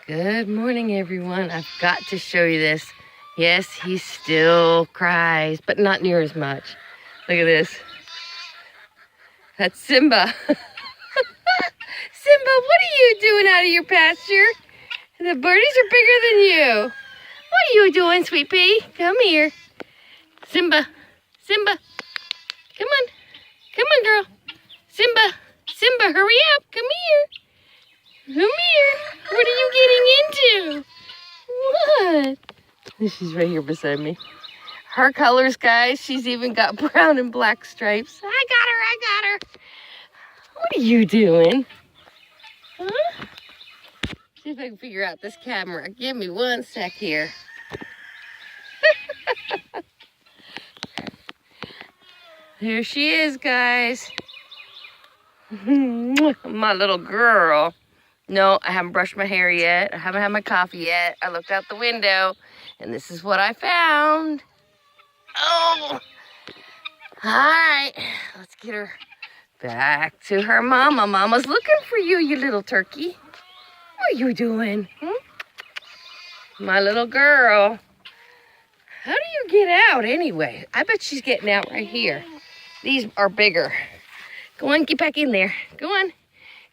Good morning, everyone. I've got to show you this. Yes, he still cries, but not near as much. Look at this. That's Simba. Simba, what are you doing out of your pasture? The birdies are bigger than you. What are you doing, sweet pea? Come here. Simba. Simba. Come on. Come on, girl. Simba. Simba, hurry up. Come here. Come here. What are you getting into? What? She's right here beside me. Her colors, guys, she's even got brown and black stripes. I got her. What are you doing? Huh? See if I can figure out this camera. Give me one sec here. Here she is, guys. My little girl. No, I haven't brushed my hair yet. I haven't had my coffee yet. I looked out the window, and this is what I found. Oh! All right, let's get her back to her mama. Mama's looking for you, you little turkey. What are you doing? My little girl. How do you get out anyway? I bet she's getting out right here. These are bigger. Go on, get back in there. Go on.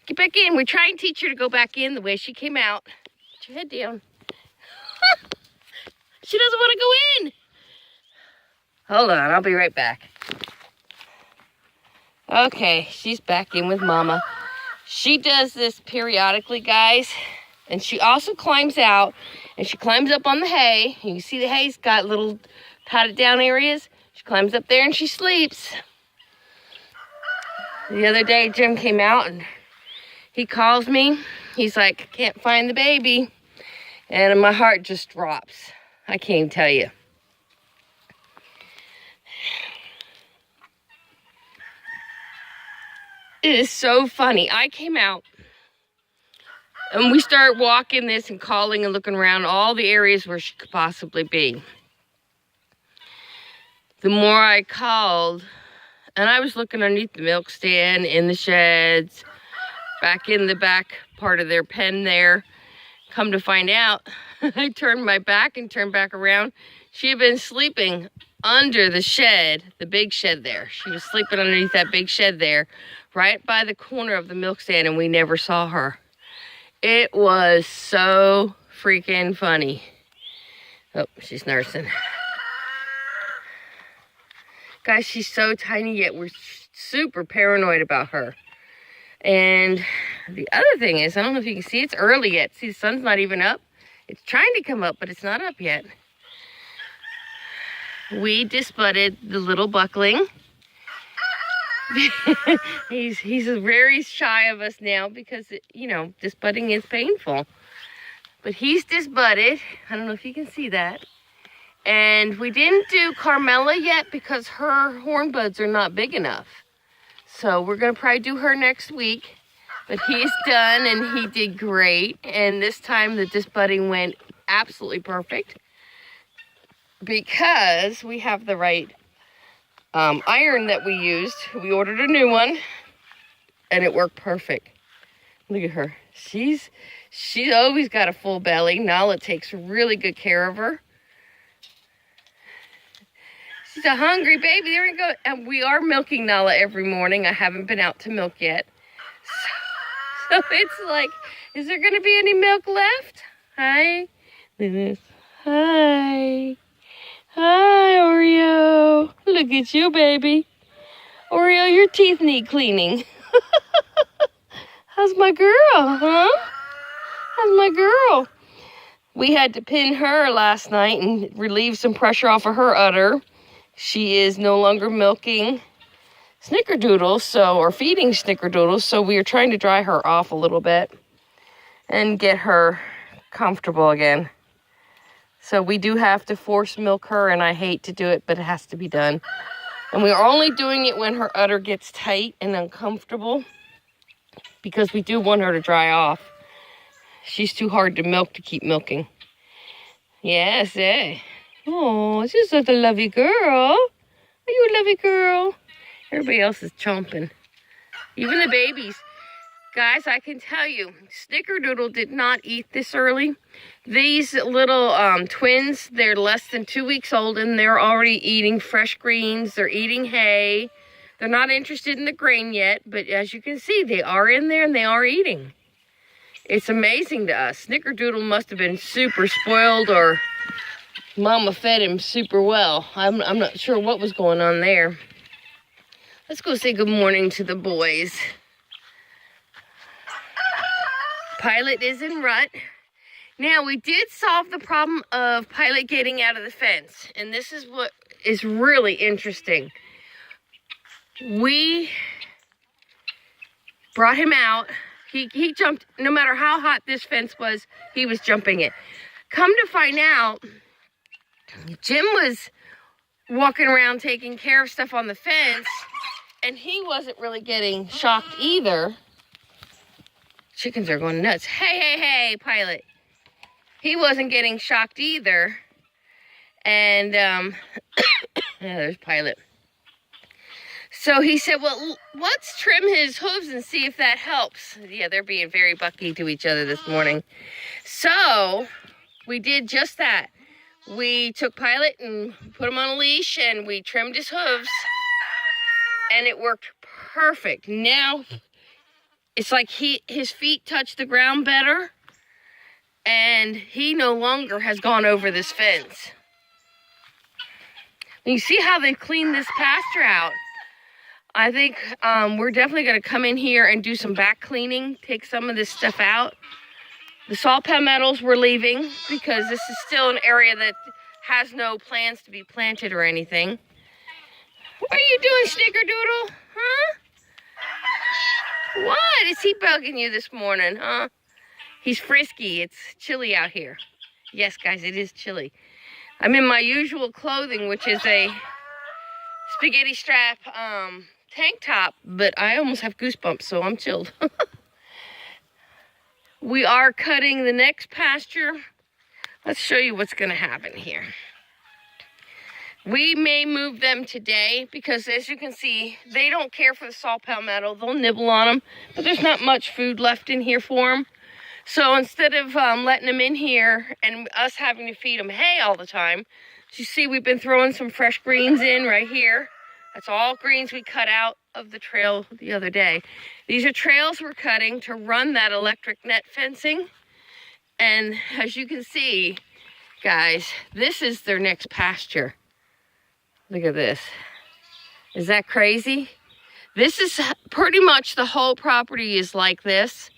Get back in. We're trying to teach her to go back in the way she came out. Put your head down. She doesn't want to go in. Hold on, I'll be right back. Okay, she's back in with Mama. She does this periodically, guys. And she also climbs out, and she climbs up on the hay. You can see the hay's got little patted down areas. She climbs up there and she sleeps. The other day, Jim came out and he calls me. He's like, can't find the baby. And my heart just drops. I can't even tell you. It is so funny. I came out and we started walking this and calling and looking around all the areas where she could possibly be. The more I called, and I was looking underneath the milk stand, in the sheds, back in the back part of their pen there. Come to find out, I turned my back and turned back around. She had been sleeping under the shed, the big shed there. She was sleeping underneath that big shed there, right by the corner of the milk stand, and we never saw her. It was so freaking funny. Oh, she's nursing. Guys, she's so tiny, yet we're super paranoid about her. And the other thing is, I don't know if you can see, it's early yet. See, the sun's not even up. It's trying to come up, but it's not up yet. We disbudded the little buckling. he's very shy of us now because, disbudding is painful. But he's disbudded. I don't know if you can see that. And we didn't do Carmela yet because her horn buds are not big enough. So we're going to probably do her next week. But he's done and he did great. And this time the disbudding went absolutely perfect. Because we have the right iron that we used. We ordered a new one. And it worked perfect. Look at her. She's always got a full belly. Nala takes really good care of her. She's a hungry baby. There we go. And we are milking Nala every morning. I haven't been out to milk yet. So it's like, is there going to be any milk left? Hi. Hi. Hi, Oreo. Look at you, baby. Oreo, your teeth need cleaning. How's my girl, huh? How's my girl? We had to pin her last night and relieve some pressure off of her udder. She is no longer milking snickerdoodles, or feeding snickerdoodles, so we are trying to dry her off a little bit and get her comfortable again. So we do have to force milk her, and I hate to do it, but it has to be done. And we are only doing it when her udder gets tight and uncomfortable because we do want her to dry off. She's too hard to milk to keep milking. Yes, eh? Oh, she's such a lovely girl. Are you a lovely girl? Everybody else is chomping. Even the babies. Guys, I can tell you, Snickerdoodle did not eat this early. These little twins, they're less than 2 weeks old and they're already eating fresh greens. They're eating hay. They're not interested in the grain yet, but as you can see, they are in there and they are eating. It's amazing to us. Snickerdoodle must have been super spoiled, or Mama fed him super well. I'm not sure what was going on there. Let's go say good morning to the boys. Pilot is in rut. Now, we did solve the problem of Pilot getting out of the fence, and this is what is really interesting. We brought him out. He jumped, no matter how hot this fence was, he was jumping it. Come to find out, Jim was walking around taking care of stuff on the fence, and he wasn't really getting shocked either. Chickens are going nuts. Hey, Pilot. He wasn't getting shocked either. And, yeah, there's Pilot. So he said, well, let's trim his hooves and see if that helps. Yeah, they're being very bucky to each other this morning. So we did just that. We took Pilot and put him on a leash and we trimmed his hooves. And it worked perfect. Now, it's like his feet touch the ground better, and he no longer has gone over this fence. You see how they've cleaned this pasture out. I think we're definitely going to come in here and do some back cleaning, take some of this stuff out. The salt palmettos we're leaving because this is still an area that has no plans to be planted or anything. What are you doing, Snickerdoodle? Huh? What? Is he bugging you this morning, huh? He's frisky. It's chilly out here. Yes, guys, it is chilly. I'm in my usual clothing, which is a spaghetti strap tank top, but I almost have goosebumps, so I'm chilled. We are cutting the next pasture. Let's show you what's going to happen here. We may move them today because, as you can see, they don't care for the salt palmetto. They'll nibble on them, but there's not much food left in here for them. So instead of letting them in here and us having to feed them hay all the time, as you see, we've been throwing some fresh greens in right here. That's all greens we cut out of the trail the other day. These are trails we're cutting to run that electric net fencing. And as you can see, guys, this is their next pasture. Look at this. Is that crazy? This is pretty much the whole property is like this.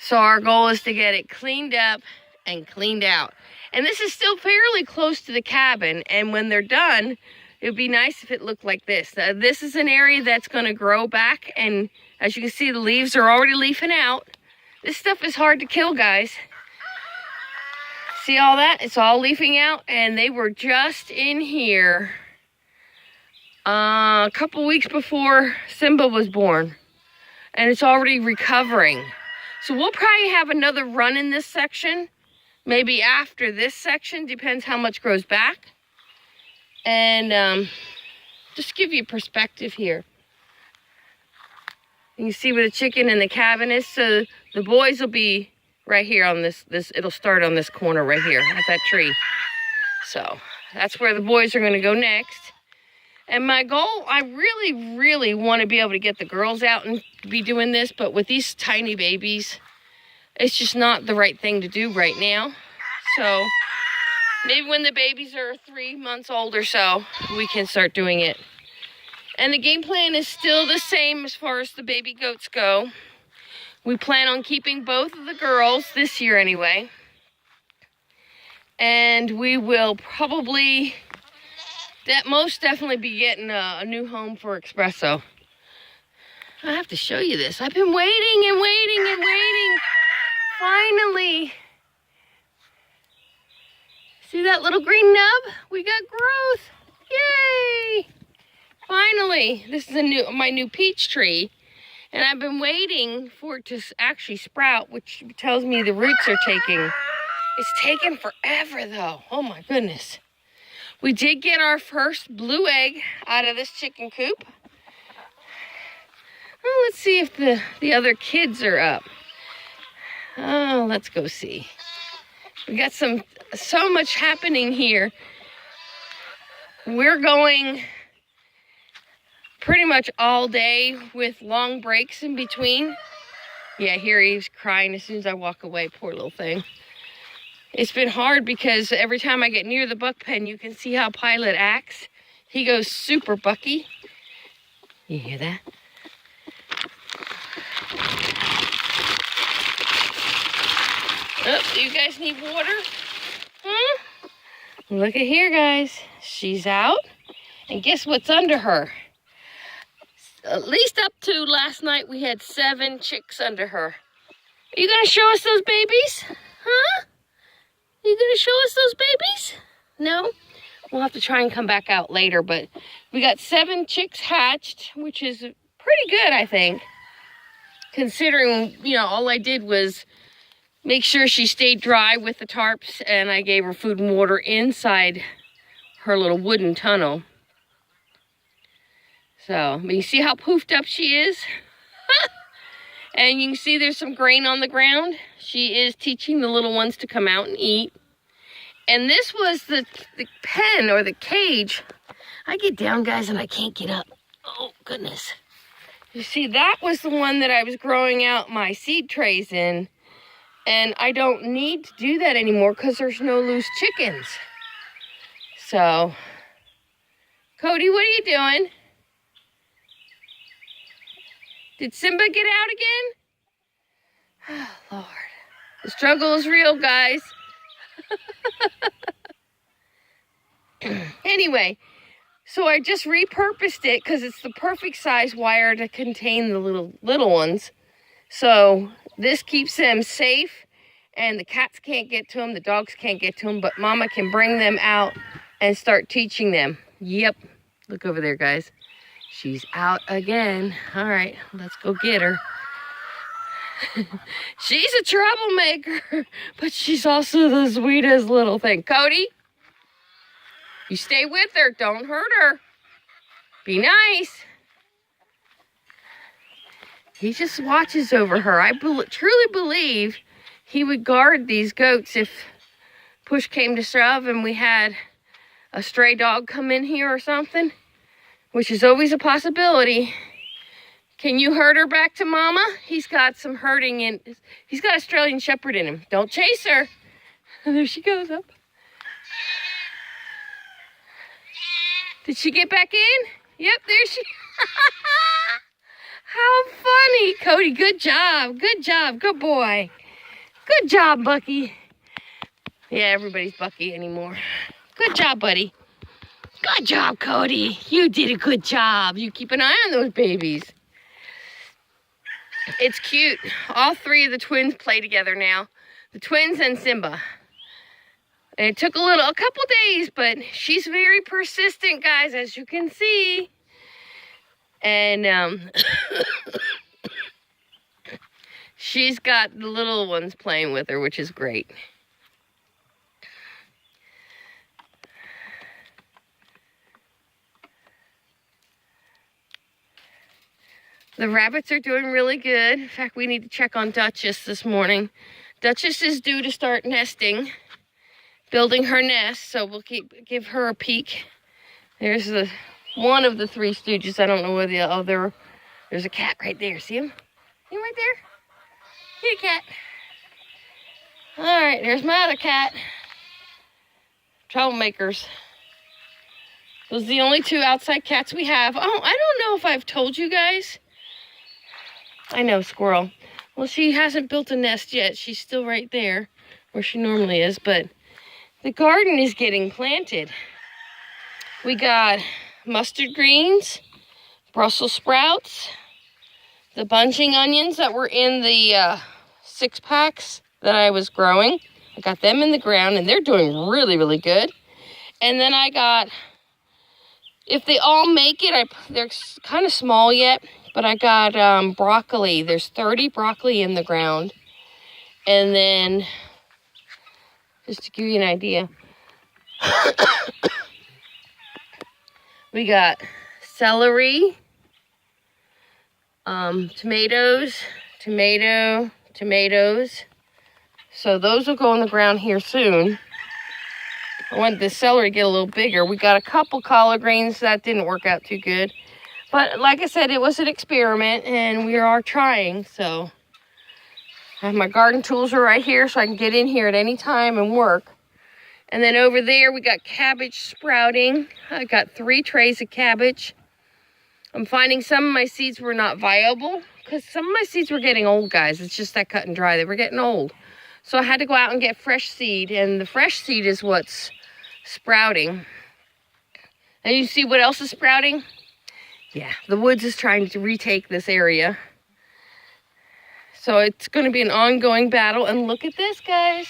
So our goal is to get it cleaned up and cleaned out. And this is still fairly close to the cabin. And when they're done, it would be nice if it looked like this. This is an area that's going to grow back. And as you can see, the leaves are already leafing out. This stuff is hard to kill, guys. See all that? It's all leafing out, and they were just in here a couple weeks before Simba was born, and it's already recovering. So we'll probably have another run in this section, maybe after this section, depends how much grows back. And just give you perspective here. You can see where the chicken and the cabin is, so the boys will be right here on this, it'll start on this corner right here at that tree. So that's where the boys are going to go next. And my goal, I really, really want to be able to get the girls out and be doing this, but with these tiny babies, it's just not the right thing to do right now. So maybe when the babies are 3 months old or so, we can start doing it. And the game plan is still the same as far as the baby goats go. We plan on keeping both of the girls this year anyway. And we will probably, most definitely be getting a new home for Espresso. I have to show you this. I've been waiting and waiting and waiting. Finally. See that little green nub? We got growth. Yay! Finally. This is my new peach tree. And I've been waiting for it to actually sprout, which tells me the roots are taking. It's taken forever, though. Oh, my goodness. We did get our first blue egg out of this chicken coop. Well, let's see if the other kids are up. Oh, let's go see. We got so much happening here. We're going pretty much all day with long breaks in between. Yeah, here he's crying as soon as I walk away, poor little thing. It's been hard because every time I get near the buck pen, you can see how Pilot acts. He goes super bucky. You hear that? Oh, do you guys need water? Look at here, guys. She's out. And guess what's under her? At least up to last night, we had 7 chicks under her. Are you going to show us those babies? Huh? You going to show us those babies? No? We'll have to try and come back out later, but we got 7 chicks hatched, which is pretty good, I think. Considering, you know, all I did was make sure she stayed dry with the tarps, and I gave her food and water inside her little wooden tunnel. So, but you see how poofed up she is? And you can see there's some grain on the ground. She is teaching the little ones to come out and eat. And this was the pen or the cage. I get down, guys, and I can't get up. Oh, goodness. You see, that was the one that I was growing out my seed trays in. And I don't need to do that anymore because there's no loose chickens. So, Cody, what are you doing? Did Simba get out again? Oh, Lord. The struggle is real, guys. Anyway, so I just repurposed it because it's the perfect size wire to contain the little ones. So this keeps them safe, and the cats can't get to them, the dogs can't get to them, but Mama can bring them out and start teaching them. Yep, look over there, guys. She's out again. All right, let's go get her. She's a troublemaker, but she's also the sweetest little thing. Cody, you stay with her. Don't hurt her. Be nice. He just watches over her. I truly believe he would guard these goats if push came to shove and we had a stray dog come in here or something, which is always a possibility. Can you herd her back to Mama? He's got some herding in. He's got Australian Shepherd in him. Don't chase her. And there she goes up. Did she get back in? Yep, there she. How funny. Cody, good job. Good job. Good boy. Good job, Bucky. Yeah, everybody's Bucky anymore. Good job, buddy. Good job, Cody. You did a good job. You keep an eye on those babies. It's cute. All 3 of the twins play together now. The twins and Simba. It took a couple days, but she's very persistent, guys, as you can see. And she's got the little ones playing with her, which is great. The rabbits are doing really good. In fact, we need to check on Duchess this morning. Duchess is due to start nesting, building her nest, so we'll give her a peek. There's one of the 3 Stooges. I don't know where the other. There's a cat right there. See him? See him right there? Kitty cat. All right, there's my other cat. Troublemakers. Those are the only 2 outside cats we have. Oh, I don't know if I've told you guys. I know, squirrel. Well, she hasn't built a nest yet. She's still right there where she normally is, but the garden is getting planted. We got mustard greens, Brussels sprouts, the bunching onions that were in the 6-packs that I was growing. I got them in the ground, and they're doing really, really good. And then I got, if they all make it, they're kind of small yet, but I got broccoli. There's 30 broccoli in the ground. And then, just to give you an idea, we got celery, tomatoes, tomatoes. So those will go in the ground here soon. I want the celery to get a little bigger. We got a couple collard greens that didn't work out too good. But like I said, it was an experiment and we are trying. So I have my garden tools are right here so I can get in here at any time and work. And then over there we got cabbage sprouting. I got 3 trays of cabbage. I'm finding some of my seeds were not viable because some of my seeds were getting old, guys. It's just that cut and dry. They were getting old. So I had to go out and get fresh seed, and the fresh seed is what's sprouting. And you see what else is sprouting? Yeah, the woods is trying to retake this area. So it's going to be an ongoing battle. And look at this, guys.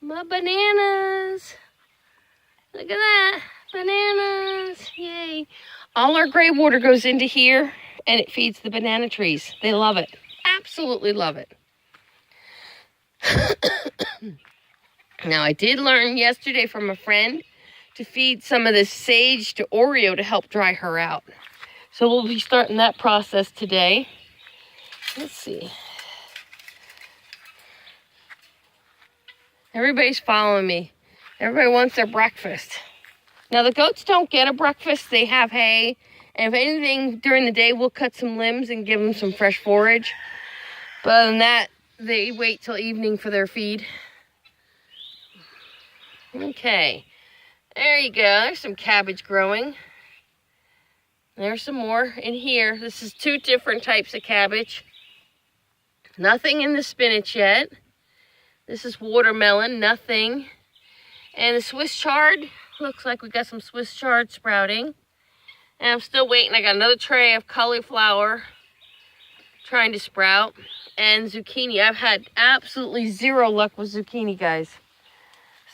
My bananas. Look at that. Bananas. Yay. All our gray water goes into here, and it feeds the banana trees. They love it. Absolutely love it. Now, I did learn yesterday from a friend to feed some of this sage to Oreo to help dry her out. So we'll be starting that process today. Let's see. Everybody's following me. Everybody wants their breakfast. Now, the goats don't get a breakfast. They have hay. And if anything, during the day, we'll cut some limbs and give them some fresh forage. But other than that, they wait till evening for their feed. Okay. There you go. There's some cabbage growing. There's some more in here. This is 2 different types of cabbage. Nothing in the spinach yet. This is watermelon. Nothing. And the Swiss chard. Looks like we got some Swiss chard sprouting. And I'm still waiting. I got another tray of cauliflower trying to sprout. And zucchini. I've had absolutely 0 luck with zucchini, guys.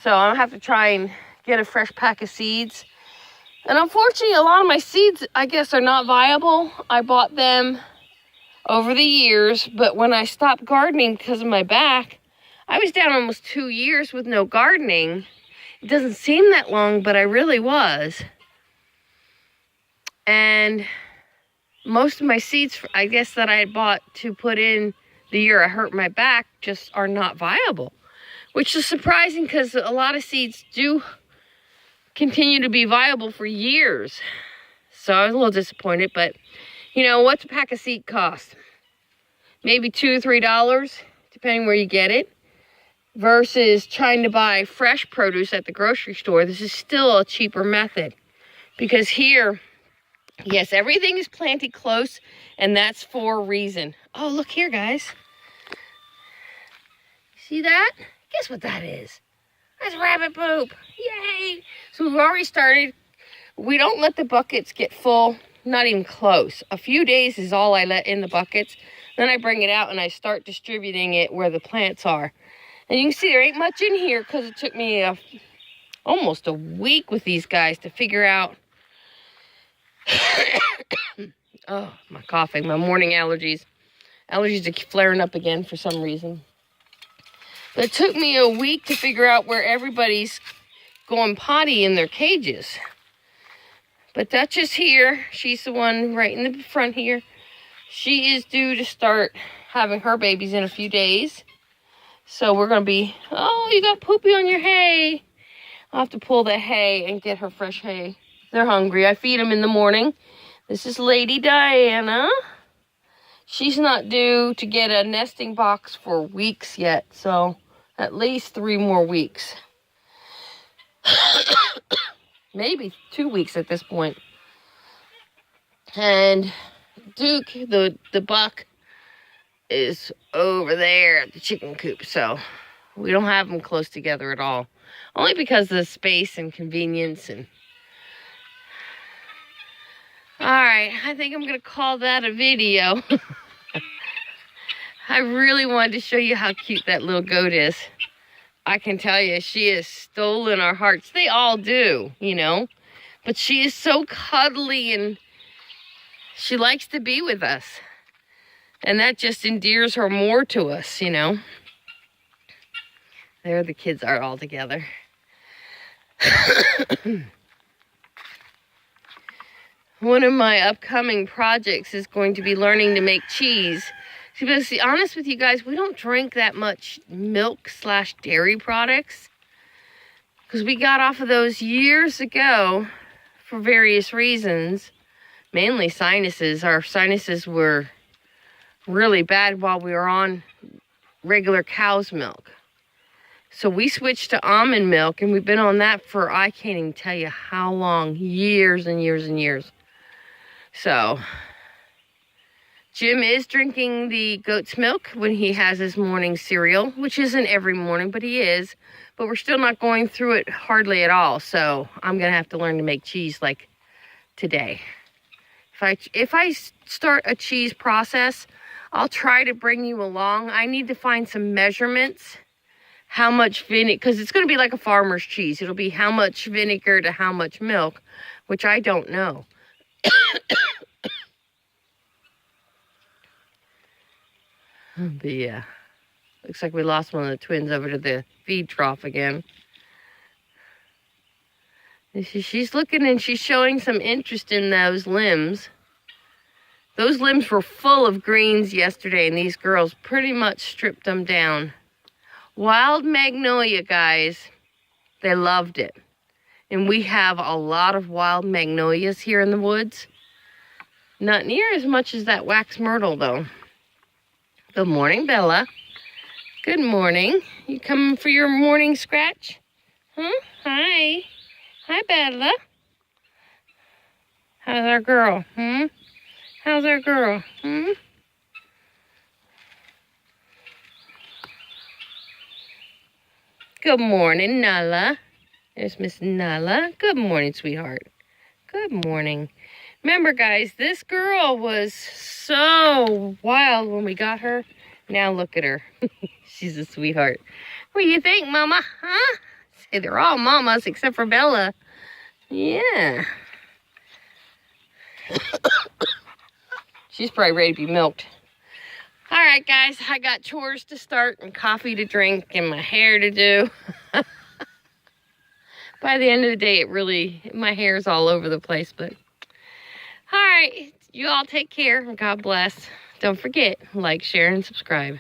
So I'm going to have to try and get a fresh pack of seeds. And unfortunately, a lot of my seeds, I guess, are not viable. I bought them over the years. But when I stopped gardening because of my back, I was down almost 2 years with no gardening. It doesn't seem that long, but I really was. And most of my seeds, I guess, that I had bought to put in the year I hurt my back just are not viable. Which is surprising because a lot of seeds do continue to be viable for years. So I was a little disappointed, but you know, what's a pack of seed cost? Maybe $2 or $3, depending where you get it. Versus trying to buy fresh produce at the grocery store. This is still a cheaper method. Because here, yes, everything is planted close, and that's for a reason. Oh, look here, guys. See that? Guess what that is? That's rabbit poop. Yay! So we've already started. We don't let the buckets get full, not even close. A few days is all I let in the buckets. Then I bring it out and I start distributing it where the plants are. And you can see there ain't much in here because it took me almost a week with these guys to figure out. Oh, my coughing, my morning allergies. Allergies are flaring up again for some reason. But it took me a week to figure out where everybody's going potty in their cages. But Dutch is here. She's the one right in the front here. She is due to start having her babies in a few days. So we're going to be, oh, you got poopy on your hay. I'll have to pull the hay and get her fresh hay. They're hungry. I feed them in the morning. This is Lady Diana. She's not due to get a nesting box for weeks yet. So at least 3 more weeks. Maybe 2 weeks at this point. And Duke, the buck, is over there at the chicken coop. So we don't have them close together at all. Only because of the space and convenience. And alright, I think I'm going to call that a video. I really wanted to show you how cute that little goat is. I can tell you, she has stolen our hearts. They all do, you know. But she is so cuddly and she likes to be with us. And that just endears her more to us, you know. There the kids are all together. One of my upcoming projects is going to be learning to make cheese. To be honest with you guys, we don't drink that much milk/dairy products because we got off of those years ago for various reasons, mainly sinuses. Our sinuses were really bad while we were on regular cow's milk. So we switched to almond milk, and we've been on that for, I can't even tell you how long, years and years and years. So Jim is drinking the goat's milk when he has his morning cereal, which isn't every morning, but he is. But we're still not going through it hardly at all. So I'm going to have to learn to make cheese like today. If I start a cheese process, I'll try to bring you along. I need to find some measurements. How much vinegar, because it's going to be like a farmer's cheese. It'll be how much vinegar to how much milk, which I don't know. But yeah, looks like we lost one of the twins over to the feed trough again. She's looking and she's showing some interest in those limbs. Those limbs were full of greens yesterday, and these girls pretty much stripped them down. Wild magnolia, guys. They loved it. And we have a lot of wild magnolias here in the woods. Not near as much as that wax myrtle, though. Good morning, Bella. Good morning. You coming for your morning scratch? Huh? Hi. Hi, Bella. How's our girl? How's our girl? Good morning, Nala. There's Miss Nala. Good morning, sweetheart. Good morning. Remember, guys, this girl was so wild when we got her. Now look at her. She's a sweetheart. What do you think, Mama? Huh? Say they're all mamas except for Bella. Yeah. She's probably ready to be milked. All right, guys, I got chores to start and coffee to drink and my hair to do. By the end of the day, my hair's all over the place, but all right, you all take care and God bless. Don't forget, like, share, and subscribe.